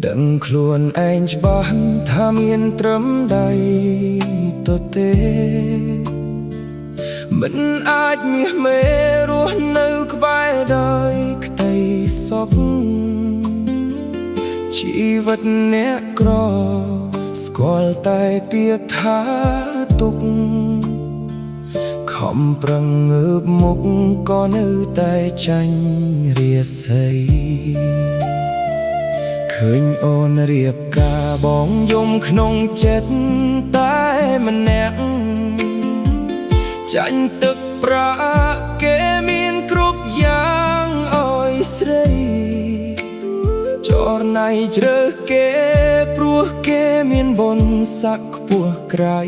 ដឹងខ្លួនឯងច្បាស់ថាមានត្រឹមដៃទទេមិនអាចមាសមេរស់នៅក្បែរដោយក្តីសុខជីវិតអ្នកក្រស្គាល់តែពាក្យថាទុកខំប្រឹងងើបមុខក៏នៅតែចាញ់រាសីឃើញអូនរៀបការបងយំក្នុងចិត្តតែម្នាក់ចាញ់ទឹកប្រាក់គេមានគ្រប់យ៉ាងអើយស្រីចរណៃជ្រើសគេព្រោះគេមានបុណ្យស័ក្តិខ្ពស់ក្រៃ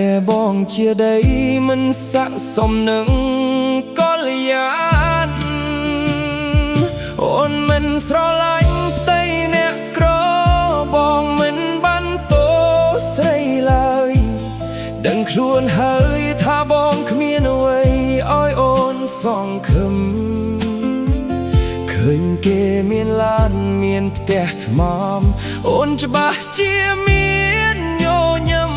ឯបងជាដីមិនស័ក្តិសមនឹងកល្យានអូនមិនស្រឡាញ់ផ្ទៃអ្នកក្របងមិនបានតោស្រីឡើយដឹងខ្លួនហើយថាបងគ្មានអ្វីឲ្យអូនសង្ឃឹមឃើញគេមានឡានមានផ្ទះថ្មអូនច្បាស់ជាមានញញឹម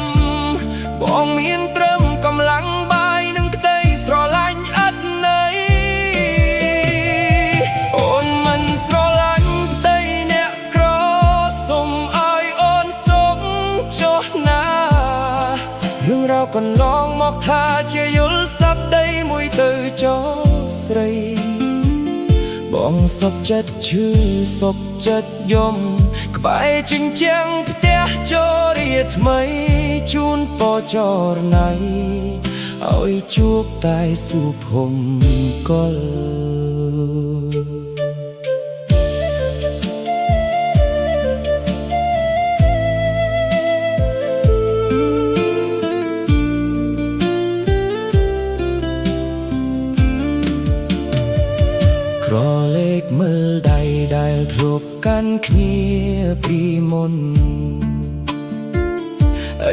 បងមានត្រឹមកម្លាំងបាយនិងក្តីស្រឡាញ់ឥតន័យអូនមិនស្រឡាញ់ផ្ទៃអ្នកក្រសុំឲ្យអូនសុខចុះណារឿងរ៉ាវកន្លងមកថាជាយល់សប្តីមួយទៅចោស្រីបងសុខចិត្តឈឺសុខចិត្តយំក្បែរជញ្ជាំងផ្ទះជរាថ្មីជូនពរចរណៃឲ្យជួបតែសុភមង្គលក្រលេខមើលដៃដែលធ្លាប់កាន់គ្នាពីមុន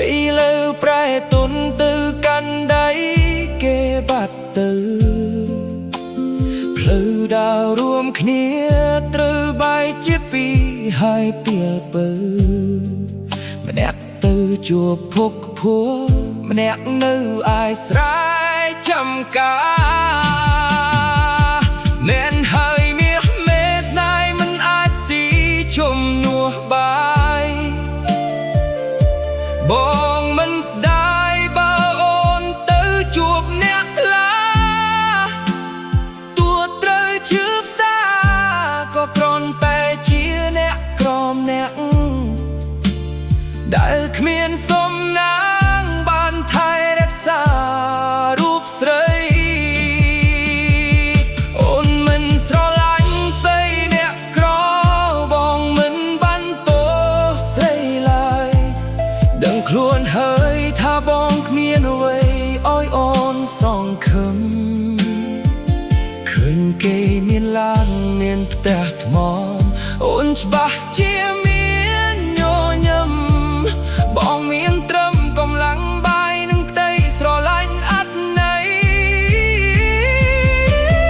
ឥឡូវប្រែទុនទៅកាន់ដៃគេបាត់ទៅផ្លូវដើររួមគ្នាត្រូវបែកជាពីរហើយពីលពើម្នាក់ទៅជួបភពភួរម្នាក់នៅឯស្រែចំការមែនហើយមាសមេស្នេហ៍មិនអាចស៊ីជំនួសបាយបងមិនស្ដាយបើអូនទៅជួបអ្នកខ្លះទោះត្រូវឈឺផ្សាក៏គ្រាន់តែជាអ្នកក្រម្នាក់ដែលគ្មានសំណាងបានថែរក្សារូបស្រីអូនមិនស្រឡាញ់ផ្ទៃអ្នកក្របងមិនបានតោស្រីឡើយដឹងខ្លួនហើយថាបងគ្មានអ្វីឲ្យអូនសង្ឃឹមឃើញគេមានឡានមានផ្ទះថ្មអូនច្បាស់ជាមានញញឹមបងមានត្រឹមកម្លាំងបាយនិងក្តីស្រឡាញ់ឥតន័យ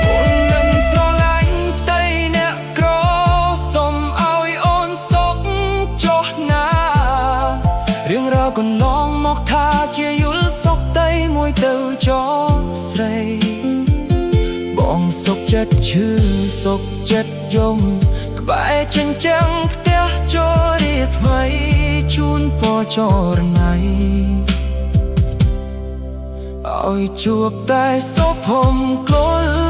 អូននឹងស្រឡាញ់ផ្ទៃអ្នកក្រសុំឲ្យអូនសុខចុះណារឿងរ៉ាវកន្លងមកថាជាយល់សុខតែមួយទៅចោស្រីបងសុខចិត្តឈឺសុខចិត្តយំក្បែរជញ្ជាំងផ្ទះជរាថ្មីជូនពរចរណៃឲ្យជួបតែសុភមង្គល